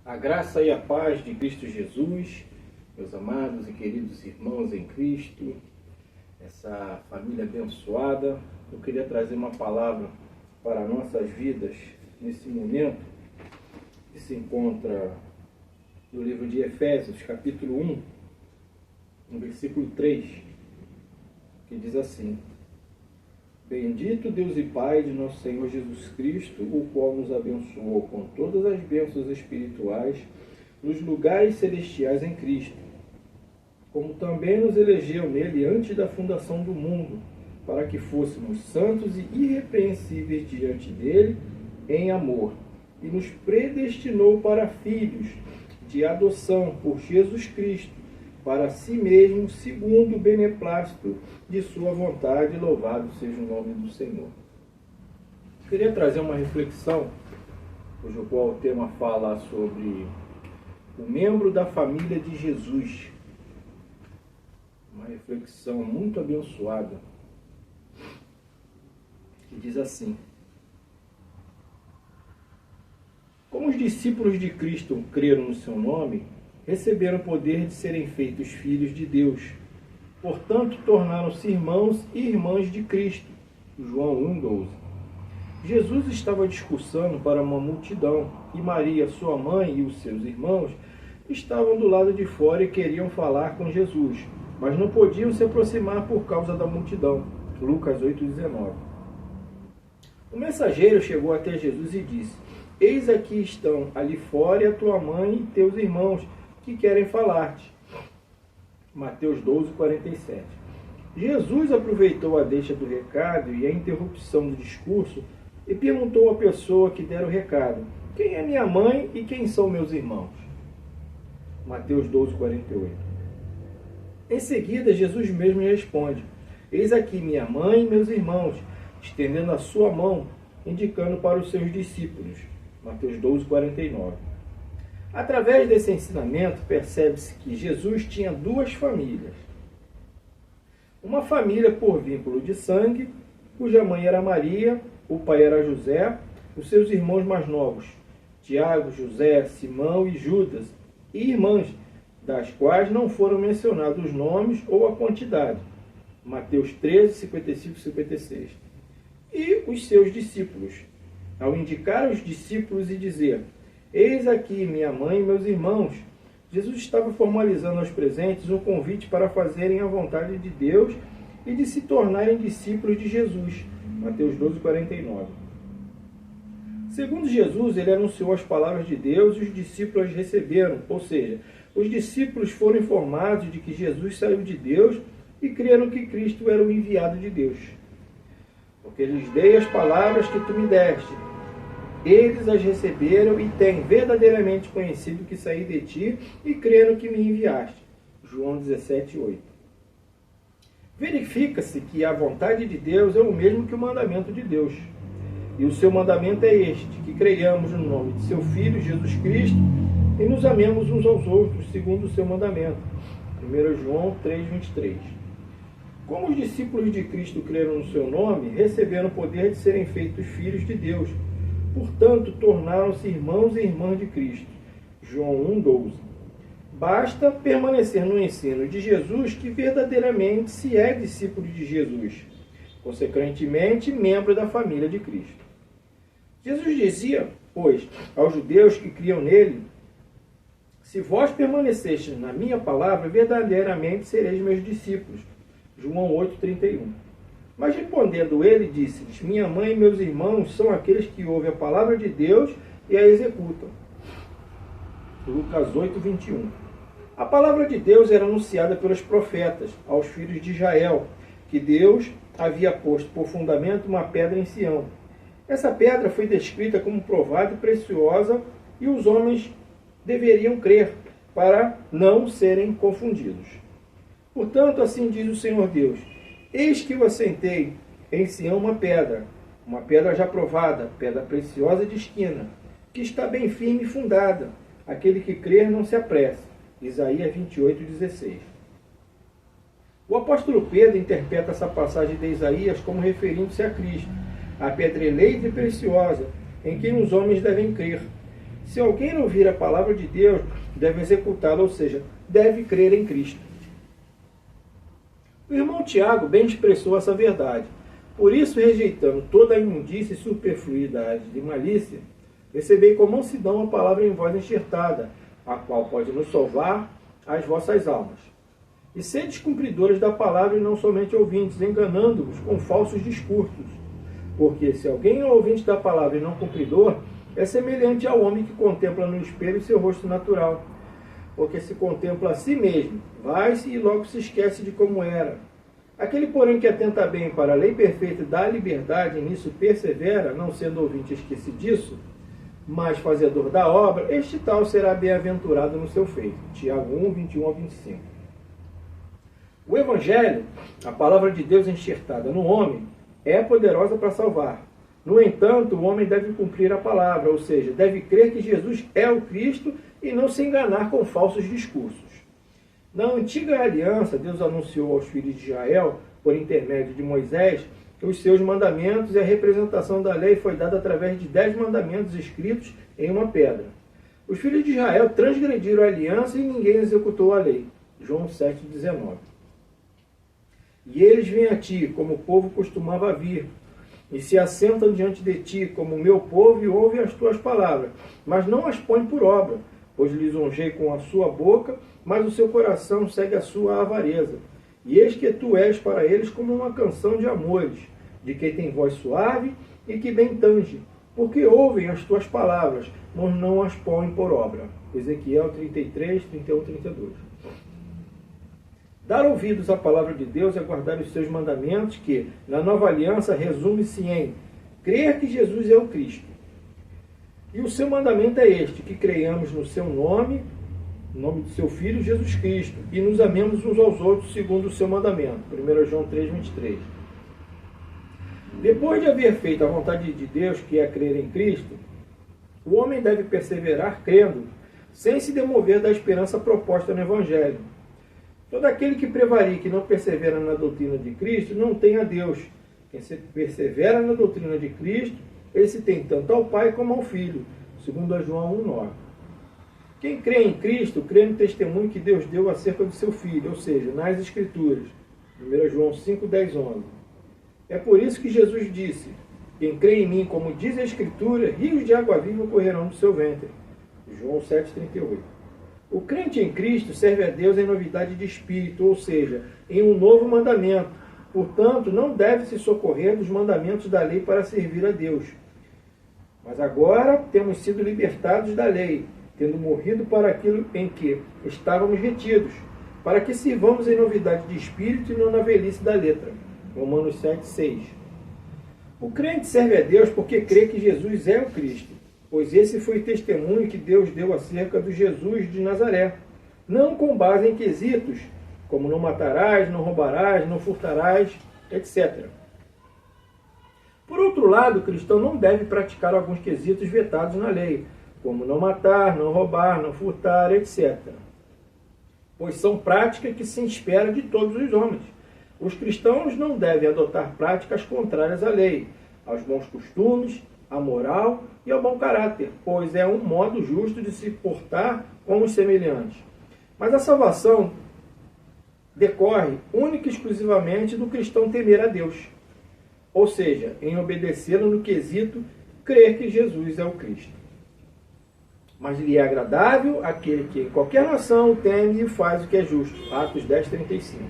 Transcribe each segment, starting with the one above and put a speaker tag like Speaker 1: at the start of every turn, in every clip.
Speaker 1: A graça e a paz de Cristo Jesus, meus amados e queridos irmãos em Cristo, essa família abençoada, eu queria trazer uma palavra para nossas vidas nesse momento, que se encontra no livro de Efésios, capítulo 1, no versículo 3, que diz assim: Bendito Deus e Pai de nosso Senhor Jesus Cristo, o qual nos abençoou com todas as bênçãos espirituais nos lugares celestiais em Cristo, como também nos elegeu nele antes da fundação do mundo, para que fôssemos santos e irrepreensíveis diante dele em amor, e nos predestinou para filhos de adoção por Jesus Cristo, para si mesmo, segundo o beneplácito de sua vontade, louvado seja o nome do Senhor. Queria trazer uma reflexão, cujo qual o tema fala sobre o membro da família de Jesus. Uma reflexão muito abençoada, que diz assim: Como os discípulos de Cristo creram no seu nome, receberam o poder de serem feitos filhos de Deus. Portanto, tornaram-se irmãos e irmãs de Cristo. João 1,12. Jesus estava discursando para uma multidão, e Maria, sua mãe, e os seus irmãos estavam do lado de fora e queriam falar com Jesus, mas não podiam se aproximar por causa da multidão. Lucas 8,19. O mensageiro chegou até Jesus e disse: Eis aqui estão ali fora a tua mãe e teus irmãos, que querem falar-te. Mateus 12:47. Jesus aproveitou a deixa do recado e a interrupção do discurso e perguntou à pessoa que dera o recado: Quem é minha mãe e quem são meus irmãos? Mateus 12:48. Em seguida, Jesus mesmo responde: Eis aqui minha mãe e meus irmãos, estendendo a sua mão, indicando para os seus discípulos. Mateus 12:49. Através desse ensinamento, percebe-se que Jesus tinha duas famílias. Uma família por vínculo de sangue, cuja mãe era Maria, o pai era José, os seus irmãos mais novos, Tiago, José, Simão e Judas, e irmãs, das quais não foram mencionados os nomes ou a quantidade. Mateus 13, 55 e 56. E os seus discípulos. Ao indicar os discípulos e dizer: Eis aqui minha mãe e meus irmãos, Jesus estava formalizando aos presentes um convite para fazerem a vontade de Deus e de se tornarem discípulos de Jesus. Mateus 12:49. Segundo Jesus, ele anunciou as palavras de Deus e os discípulos as receberam, ou seja, os discípulos foram informados de que Jesus saiu de Deus e creram que Cristo era o enviado de Deus. Porque lhes dei as palavras que tu me deste. Eles as receberam e têm verdadeiramente conhecido que saí de ti e creram que me enviaste. João 17:8. Verifica-se que a vontade de Deus é o mesmo que o mandamento de Deus. E o seu mandamento é este: que creiamos no nome de seu Filho, Jesus Cristo, e nos amemos uns aos outros, segundo o seu mandamento. 1 João 3:23. Como os discípulos de Cristo creram no seu nome, receberam o poder de serem feitos filhos de Deus. Portanto, tornaram-se irmãos e irmãs de Cristo. João 1,12. Basta permanecer no ensino de Jesus que verdadeiramente se é discípulo de Jesus, consequentemente, membro da família de Cristo. Jesus dizia, pois, aos judeus que criam nele: Se vós permanecestes na minha palavra, verdadeiramente sereis meus discípulos. João 8,31. Mas respondendo ele, disse-lhes: Minha mãe e meus irmãos são aqueles que ouvem a palavra de Deus e a executam. Lucas 8:21. A palavra de Deus era anunciada pelos profetas aos filhos de Israel, que Deus havia posto por fundamento uma pedra em Sião. Essa pedra foi descrita como provada e preciosa, e os homens deveriam crer para não serem confundidos. Portanto, assim diz o Senhor Deus: Eis que eu assentei em Sião uma pedra já provada, pedra preciosa de esquina, que está bem firme e fundada. Aquele que crer não se apresse. Isaías 28:16. O apóstolo Pedro interpreta essa passagem de Isaías como referindo-se a Cristo, a pedra eleita e preciosa, em quem os homens devem crer. Se alguém não ouvir a palavra de Deus, deve executá-la, ou seja, deve crer em Cristo. O irmão Tiago bem expressou essa verdade. Por isso, rejeitando toda a imundícia e superfluidade de malícia, recebei com mansidão a palavra em vós enxertada, a qual pode nos salvar as vossas almas. E sedes cumpridores da palavra e não somente ouvintes, enganando-vos com falsos discursos. Porque se alguém é ouvinte da palavra e não cumpridor, é semelhante ao homem que contempla no espelho seu rosto natural. Porque se contempla a si mesmo, vai-se e logo se esquece de como era. Aquele, porém, que atenta bem para a lei perfeita da liberdade e nisso persevera, não sendo ouvinte esquecidiço, mas fazedor da obra, este tal será bem-aventurado no seu feito. Tiago 1, 21 a 25. O Evangelho, a palavra de Deus enxertada no homem, é poderosa para salvar. No entanto, o homem deve cumprir a palavra, ou seja, deve crer que Jesus é o Cristo e não se enganar com falsos discursos. Na antiga aliança, Deus anunciou aos filhos de Israel, por intermédio de Moisés, os seus mandamentos, e a representação da lei foi dada através de 10 mandamentos escritos em uma pedra. Os filhos de Israel transgrediram a aliança e ninguém executou a lei. João 7,19. E eles vêm a ti, como o povo costumava vir, e se assentam diante de ti, como o meu povo, e ouvem as tuas palavras, mas não as põem por obra, pois lisonjei com a sua boca, mas o seu coração segue a sua avareza. E eis que tu és para eles como uma canção de amores, de quem tem voz suave e que bem tange, porque ouvem as tuas palavras, mas não as põem por obra. Ezequiel 33, 31, 32. Dar ouvidos à palavra de Deus é guardar os seus mandamentos, que, na nova aliança, resume-se em crer que Jesus é o Cristo. E o seu mandamento é este, que creiamos no seu nome, no nome do seu Filho, Jesus Cristo, e nos amemos uns aos outros segundo o seu mandamento. 1 João 3, 23. Depois de haver feito a vontade de Deus, que é crer em Cristo, o homem deve perseverar crendo, sem se demover da esperança proposta no Evangelho. Todo aquele que prevarica e não persevera na doutrina de Cristo não tem a Deus. Quem se persevera na doutrina de Cristo, esse tem tanto ao Pai como ao Filho. 2 João 1,9. Quem crê em Cristo, crê no testemunho que Deus deu acerca do seu Filho, ou seja, nas Escrituras. 1 João 5, 10, 11. É por isso que Jesus disse, quem crê em mim, como diz a Escritura, rios de água viva correrão do seu ventre. João 7, 38. O crente em Cristo serve a Deus em novidade de espírito, ou seja, em um novo mandamento. Portanto, não deve se socorrer dos mandamentos da lei para servir a Deus. Mas agora temos sido libertados da lei, tendo morrido para aquilo em que estávamos retidos, para que sirvamos em novidade de espírito e não na velhice da letra. Romanos 7, 6. O crente serve a Deus porque crê que Jesus é o Cristo, pois esse foi o testemunho que Deus deu acerca do Jesus de Nazaré, não com base em quesitos, como não matarás, não roubarás, não furtarás, etc. Por outro lado, o cristão não deve praticar alguns quesitos vetados na lei, como não matar, não roubar, não furtar, etc. Pois são práticas que se espera de todos os homens. Os cristãos não devem adotar práticas contrárias à lei, aos bons costumes, à moral e ao bom caráter, pois é um modo justo de se portar com os semelhantes. Mas a salvação decorre única e exclusivamente do cristão temer a Deus, ou seja, em obedecê-lo no quesito crer que Jesus é o Cristo. Mas lhe é agradável aquele que em qualquer nação teme e faz o que é justo. Atos 10, 35.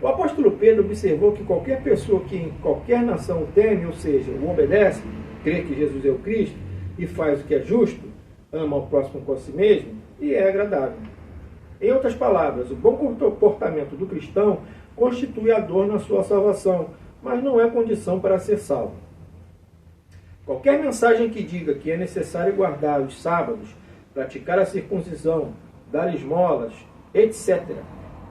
Speaker 1: O apóstolo Pedro observou que qualquer pessoa que em qualquer nação teme, ou seja, o obedece, crê que Jesus é o Cristo e faz o que é justo, ama o próximo com si mesmo, e é agradável. Em outras palavras, o bom comportamento do cristão constitui a dor na sua salvação, mas não é condição para ser salvo. Qualquer mensagem que diga que é necessário guardar os sábados, praticar a circuncisão, dar esmolas, etc.,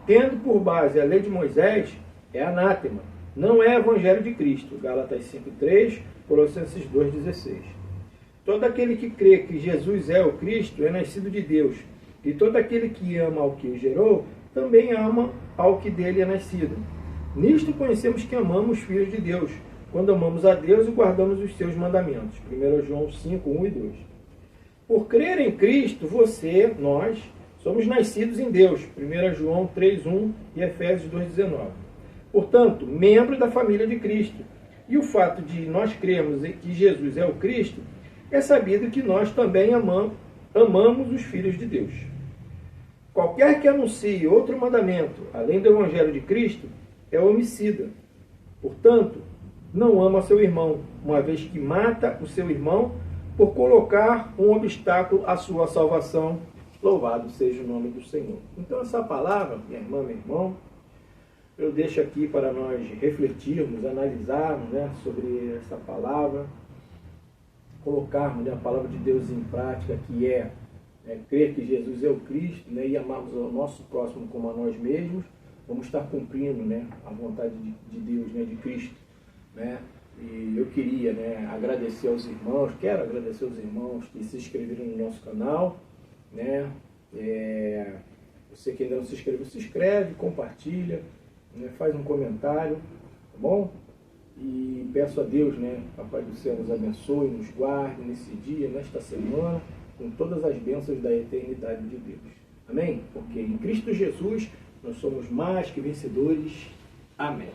Speaker 1: tendo por base a lei de Moisés, é anátema, não é evangelho de Cristo. Gálatas 5:3, Colossenses 2:16. Todo aquele que crê que Jesus é o Cristo é nascido de Deus, e todo aquele que ama ao que o gerou, também ama ao que dele é nascido. Nisto conhecemos que amamos os filhos de Deus, quando amamos a Deus e guardamos os seus mandamentos. 1 João 5, 1 e 2. Por crer em Cristo, nós, somos nascidos em Deus. 1 João 3,1 e Efésios 2,19. Portanto, membro da família de Cristo. E o fato de nós crermos que Jesus é o Cristo, é sabido que nós também amamos os filhos de Deus. Qualquer que anuncie outro mandamento, além do Evangelho de Cristo, é homicida. Portanto, não ama seu irmão, uma vez que mata o seu irmão por colocar um obstáculo à sua salvação. Louvado seja o nome do Senhor. Então essa palavra, minha irmã, meu irmão, eu deixo aqui para nós refletirmos, analisarmos, né, sobre essa palavra, colocarmos, né, a palavra de Deus em prática, que é crer que Jesus é o Cristo, né, e amarmos o nosso próximo como a nós mesmos. Vamos estar cumprindo, né, a vontade de Deus, né, de Cristo, né? E eu queria, né, agradecer aos irmãos, quero agradecer aos irmãos que se inscreveram no nosso canal, né? Você que ainda não se inscreveu, se inscreve, compartilha, né, faz um comentário, tá bom? E peço a Deus, né, Papai do Céu, nos abençoe, nos guarde nesse dia, nesta semana, com todas as bênçãos da eternidade de Deus. Amém? Porque em Cristo Jesus nós somos mais que vencedores. Amém.